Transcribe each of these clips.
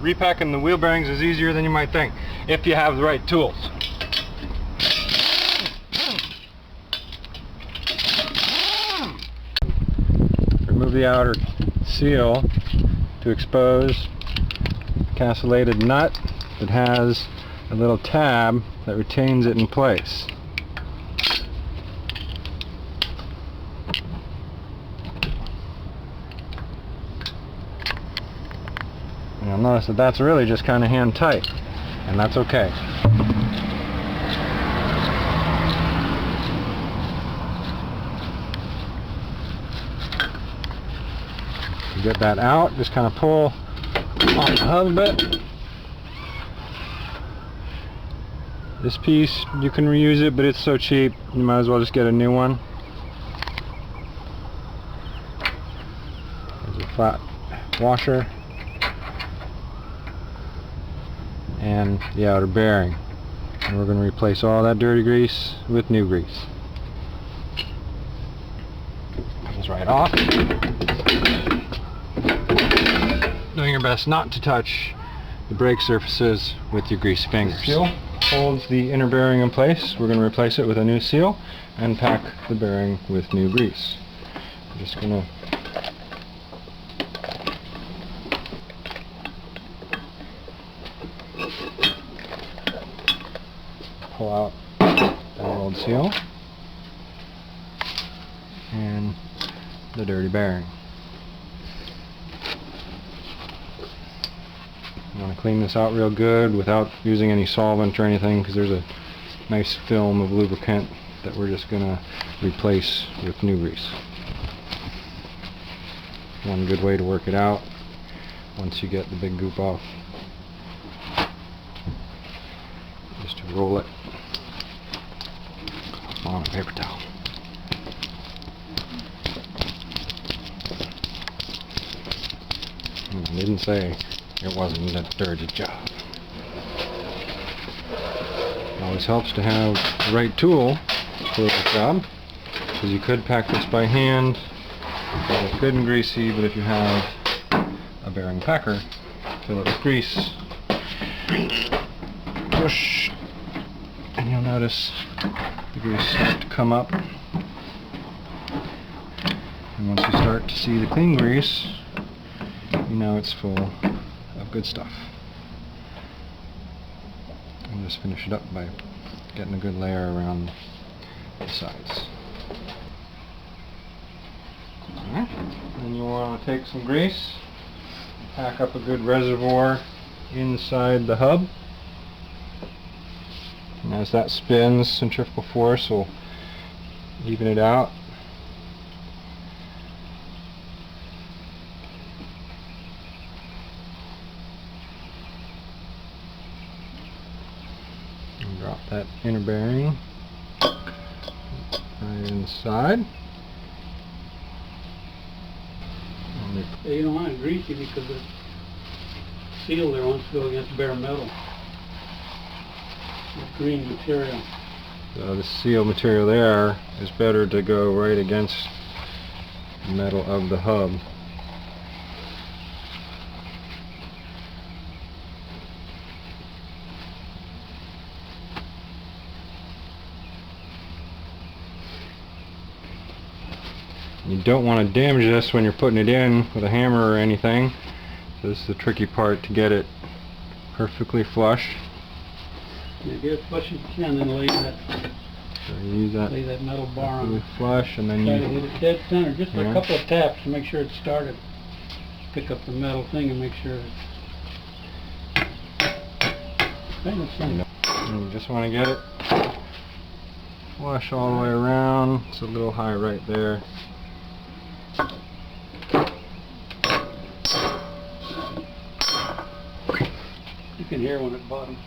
repacking the wheel bearings is easier than you might think if you have the right tools. Remove the outer seal to expose a castellated nut that has a little tab that retains it in place. And you'll notice that that's really just kind of hand tight, and that's okay. You get that out, just kind of pull on the hub a bit. This piece, you can reuse it, but it's so cheap, you might as well just get a new one. There's a flat washer and the outer bearing. And we're going to replace all that dirty grease with new grease. Comes right off. Doing your best not to touch the brake surfaces with your grease fingers. The seal holds the inner bearing in place. We're going to replace it with a new seal and pack the bearing with new grease. I'm just going to pull out that old seal and the dirty bearing. You want to clean this out real good without using any solvent or anything, because there's a nice film of lubricant that we're just going to replace with new grease. One good way to work it out once you get the big goop off, just to roll it on a paper towel. I didn't say it wasn't a dirty job. It always helps to have the right tool for the job, because you could pack this by hand. It's good and greasy, but if you have a bearing packer, fill it with grease, push, and you'll notice the grease start to come up. And once you start to see the clean grease, you know it's full of good stuff. And just finish it up by getting a good layer around the sides. Alright, then you want to take some grease, pack up a good reservoir inside the hub, and as that spins, centrifugal force will even it out. And drop that inner bearing right inside. Yeah, you don't want it greasy because the seal there wants to go against bare metal. The green material. So the seal material there is better to go right against the metal of the hub. You don't want to damage this when you're putting it in with a hammer or anything. So this is the tricky part, to get it perfectly flush. Yeah, get it flush as you can, then lay that. So you use that, lay that metal bar on. Flush, and then try you to hit it dead center, just yeah. a couple of taps to make sure it started. Just pick up the metal thing and make sure it's kind of simple. And you just want to get it flush all the way around. It's a little high right there. You can hear when it bottoms.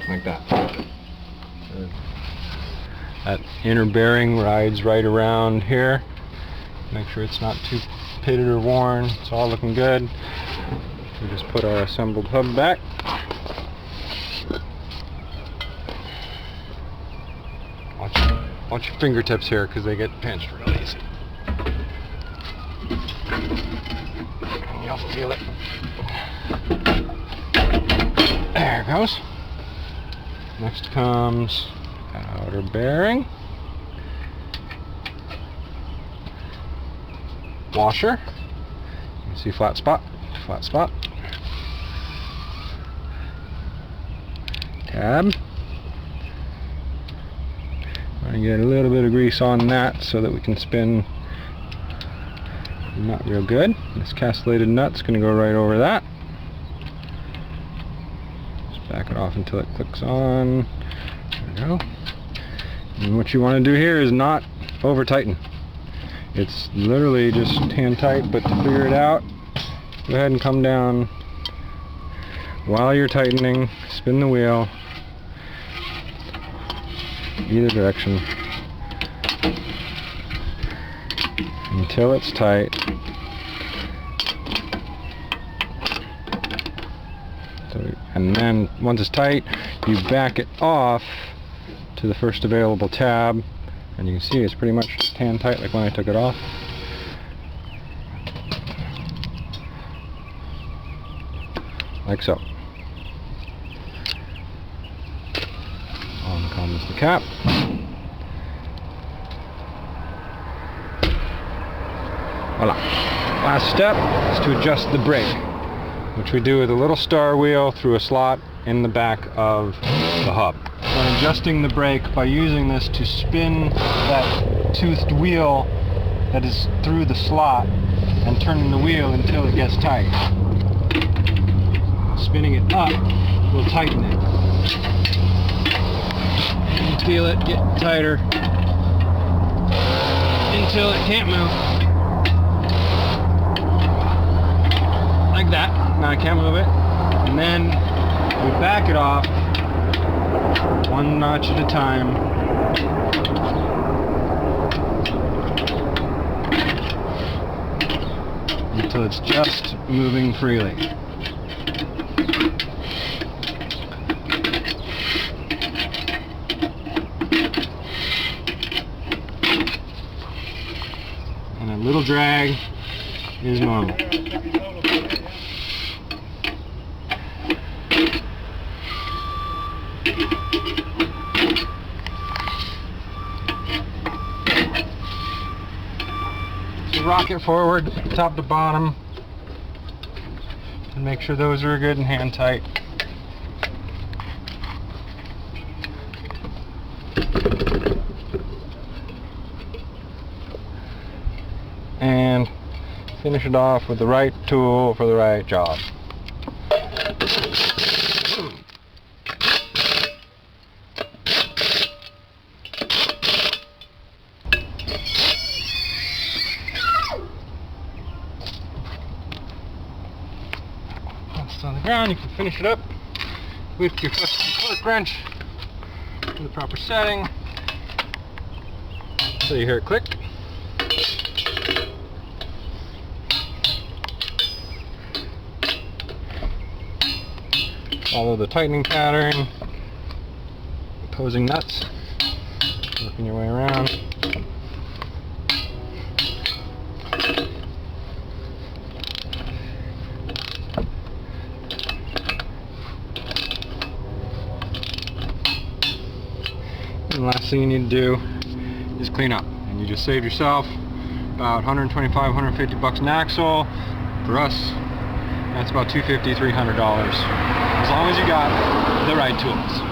Like that. So that inner bearing rides right around here. Make sure it's not too pitted or worn. It's all looking good. We just put our assembled hub back. Watch your fingertips here, because they get pinched real easy. And you'll feel it. There it goes. Next comes outer bearing. Washer. You can see flat spot, flat spot. Tab. I'm going to get a little bit of grease on that so that we can spin the nut real good. This castellated nut's going to go right over that. Just back it off until it clicks on. There we go. And what you want to do here is not over tighten. It's literally just hand tight, but to figure it out, go ahead and come down while you're tightening, spin the wheel either direction until it's tight. And then once it's tight, you back it off to the first available tab, and you can see it's pretty much hand tight like when I took it off. Like so. On comes the cap. Voila. Last step is to adjust the brake, which we do with a little star wheel through a slot in the back of the hub. I'm adjusting the brake by using this to spin that toothed wheel that is through the slot and turning the wheel until it gets tight. Spinning it up will tighten it. You can feel it get tighter until it can't move. Like that. Now I can't move it. And then we back it off one notch at a time. Until it's just moving freely. And a little drag is normal. So rock it forward, top to bottom, and make sure those are good and hand tight. And finish it off with the right tool for the right job. Once it's on the ground, you can finish it up with your torque wrench in the proper setting so you hear it click. Follow the tightening pattern, opposing nuts, working your way around. And the last thing you need to do is clean up. And you just saved yourself about $125, $150 an axle. For us, that's about $250, $300. As long as you got the right tools.